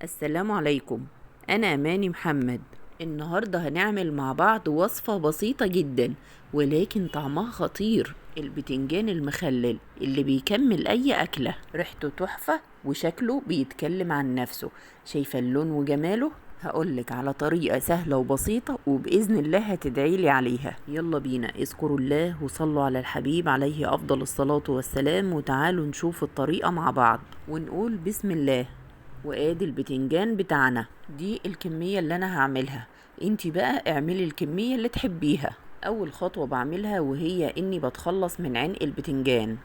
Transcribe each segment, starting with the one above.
السلام عليكم. أنا أماني محمد. النهاردة هنعمل مع بعض وصفة بسيطة جدا ولكن طعمها خطير، البتنجان المخلل اللي بيكمل أي أكلة. ريحته تحفة وشكله بيتكلم عن نفسه. شايفة اللون وجماله؟ هقولك على طريقة سهلة وبسيطة وبإذن الله هتدعيلي عليها. يلا بينا، اذكروا الله وصلوا على الحبيب عليه أفضل الصلاة والسلام، وتعالوا نشوف الطريقة مع بعض ونقول بسم الله. وادي البتنجان بتاعنا، دي الكمية اللي انا هعملها. انتي بقى اعملي الكمية اللي تحبيها. اول خطوة بعملها وهي اني بتخلص من عنق البتنجان.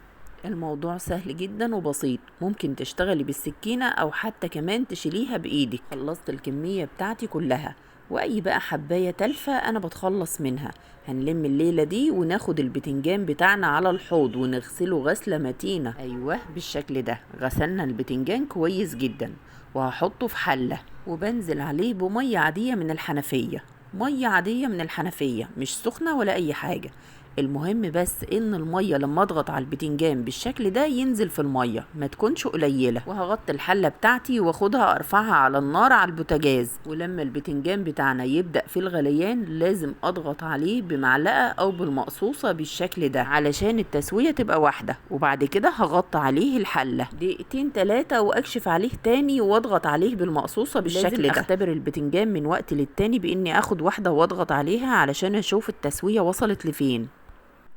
الموضوع سهل جدا وبسيط، ممكن تشتغلي بالسكينة او حتى كمان تشيليها بايدك. خلصت الكمية بتاعتي كلها، واي بقى حباية تلفة انا بتخلص منها. هنلم الليلة دي وناخد البتنجان بتاعنا على الحوض ونغسله غسلة متينة. ايوه بالشكل ده، غسلنا البتنجان كويس جدا وهحطه في حلة وبنزل عليه بمية عادية من الحنفية. مية عادية من الحنفية، مش سخنة ولا اي حاجة. المهم بس ان المية لما اضغط على البتنجان بالشكل ده ينزل في المية، ما تكونش قليلة. وهغطي الحلة بتاعتي واخدها ارفعها على النار على البوتاجاز. ولما البتنجان بتاعنا يبدأ في الغليان لازم اضغط عليه بمعلقة او بالمقصوصة بالشكل ده علشان التسوية تبقى واحدة. وبعد كده هغطي عليه الحلة دقيقتين 3 واكشف عليه تاني واضغط عليه بالمقصوصة بالشكل ده. لازم اختبر البتنجان من وقت للتاني باني اخد واحدة واضغط عليها علشان اشوف التسوية وصلت لفين.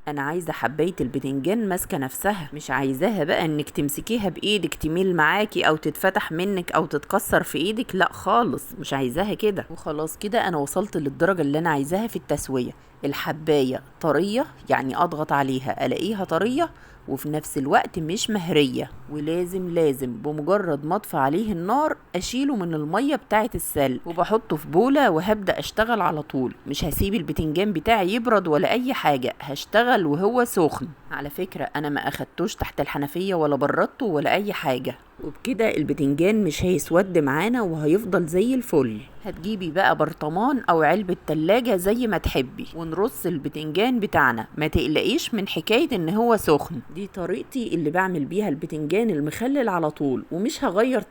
انا عايزه حبايه البتنجان ماسكه نفسها، مش عايزاها بقى انك تمسكيها بايدك تميل معاكي او تتفتح منك او تتكسر في ايدك، لا خالص مش عايزاها كده. وخلاص كده انا وصلت للدرجه اللي انا عايزاها في التسويه. الحبايه طريه، يعني اضغط عليها الاقيها طريه وفي نفس الوقت مش مهريه. ولازم بمجرد ما اطفي عليه النار اشيله من الميه بتاعه السلق وبحطه في بوله وهبدا اشتغل على طول. مش هسيب البتنجان بتاعي يبرد ولا اي حاجه، هشتغل وهو سخن. على فكره انا ما اخدتوش تحت الحنفيه ولا بردته ولا اي حاجه، وبكده البتنجان مش هيسود معانا وهيفضل زي الفل. هتجيبي بقى برطمان او علبة تلاجة زي ما تحبي ونرص البتنجان بتاعنا. ما تقلقيش من حكاية ان هو سخن، دي طريقتي اللي بعمل بيها البتنجان المخلل على طول، ومش هغير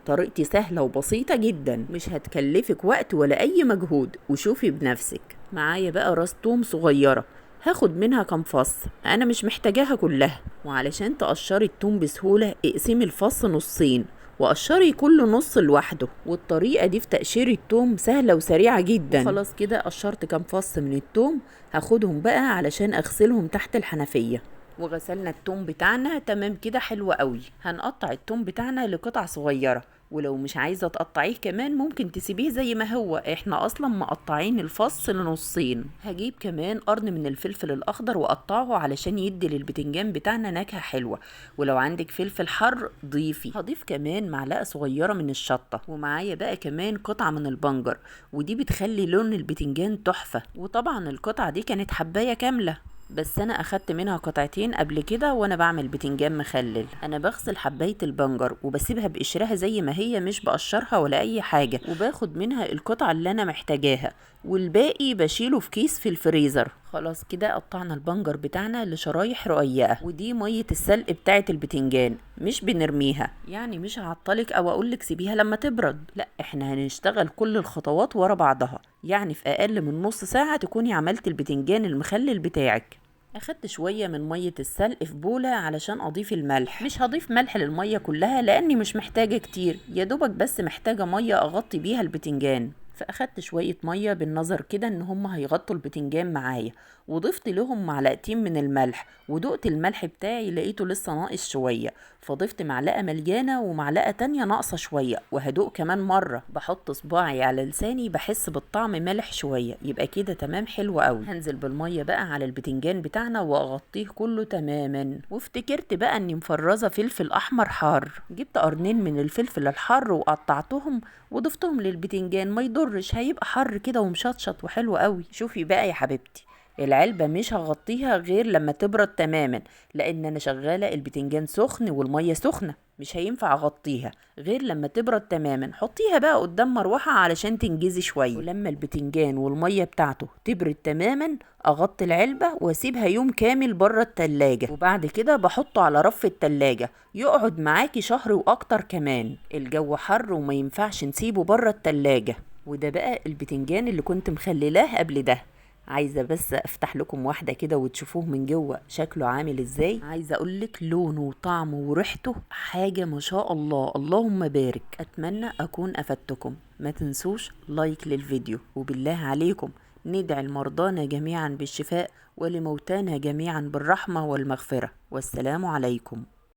طريقتي سهلة وبسيطة جدا، مش هتكلفك وقت ولا اي مجهود. وشوفي بنفسك. معايا بقى راس توم صغيرة، هاخد منها كام فص، انا مش محتاجاها كلها. وعلشان تقشري التوم بسهولة اقسمي الفص نصين وقشري كل نص لوحده. والطريقة دي في تقشير التوم سهلة وسريعة جدا. وخلاص كده قشرت كام فص من التوم، هاخدهم بقى علشان اغسلهم تحت الحنفية. وغسلنا التوم بتاعنا تمام كده، حلو قوي. هنقطع التوم بتاعنا لقطع صغيرة، ولو مش عايزة تقطعيه كمان ممكن تسيبيه زي ما هو، احنا اصلا مقطعين الفص لنصين. هجيب كمان قرن من الفلفل الاخضر واقطعه علشان يدي للبتنجان بتاعنا نكهة حلوة. ولو عندك فلفل حر ضيفي. هضيف كمان معلقة صغيرة من الشطة، ومعايا بقى كمان قطعة من البنجر، ودي بتخلي لون البتنجان تحفة. وطبعا القطعة دي كانت حباية كاملة، بس انا اخدت منها قطعتين قبل كده وانا بعمل بتنجان مخلل. انا بغسل حباية البنجر وبسيبها بقشرها زي ما هي، مش بقشرها ولا اي حاجة، وباخد منها القطعة اللي انا محتاجاها والباقي بشيله في كيس في الفريزر. خلاص كده قطعنا البنجر بتاعنا لشرايح رقيقة. ودي مية السلق بتاعة البتنجان، مش بنرميها، يعني مش هعطلك او اقولك سيبيها لما تبرد، لا احنا هنشتغل كل الخطوات ورا بعضها، يعني في اقل من نص ساعة تكوني عملت البتنجان المخلل بتاعك. اخدت شوية من مية السلق في بولة علشان اضيف الملح. مش هضيف ملح للمية كلها لاني مش محتاجة كتير، يا دوبك بس محتاجة مية اغطي بيها البتنجان. فاخدت شوية مية بالنظر كده ان هم هيغطوا البتنجان معايا، وضفت لهم معلقتين من الملح. ودقت الملح بتاعي لقيته لسه ناقص شوية، فضفت معلقة مليانة ومعلقة تانية ناقصة شوية، وهدوق كمان مرة. بحط صباعي على لساني بحس بالطعم مالح شوية، يبقى كده تمام حلو قوي. هنزل بالمية بقى على البتنجان بتاعنا واغطيه كله تماما. وافتكرت بقى اني مفرزة فلفل احمر حار، جبت قرنين من الفلفل الحار وقطعتهم وضفتهم للبتنجان. ما يضرش، هيبقى حر كده ومشطشط وحلو قوي. شوفي بقى يا حبيبتي، العلبة مش هغطيها غير لما تبرد تماما، لان انا شغالة البتنجان سخن والمية سخنة، مش هينفع اغطيها غير لما تبرد تماما. حطيها بقى قدام مروحة علشان تنجزي شوية، ولما البتنجان والمية بتاعته تبرد تماما اغطي العلبة واسيبها يوم كامل بره التلاجة، وبعد كده بحطه على رف التلاجة يقعد معاكي شهر واكتر كمان. الجو حر وما ينفعش نسيبه بره التلاجة. وده بقى البتنجان اللي كنت مخللاه قبل ده. عايزة بس افتح لكم واحدة كده وتشوفوه من جوه شكله عامل ازاي. عايزة اقولك لونه وطعمه وريحته حاجة ما شاء الله، اللهم بارك. اتمنى اكون افدتكم. ما تنسوش لايك للفيديو، وبالله عليكم ندعي لمرضانا جميعا بالشفاء ولموتانا جميعا بالرحمة والمغفرة. والسلام عليكم.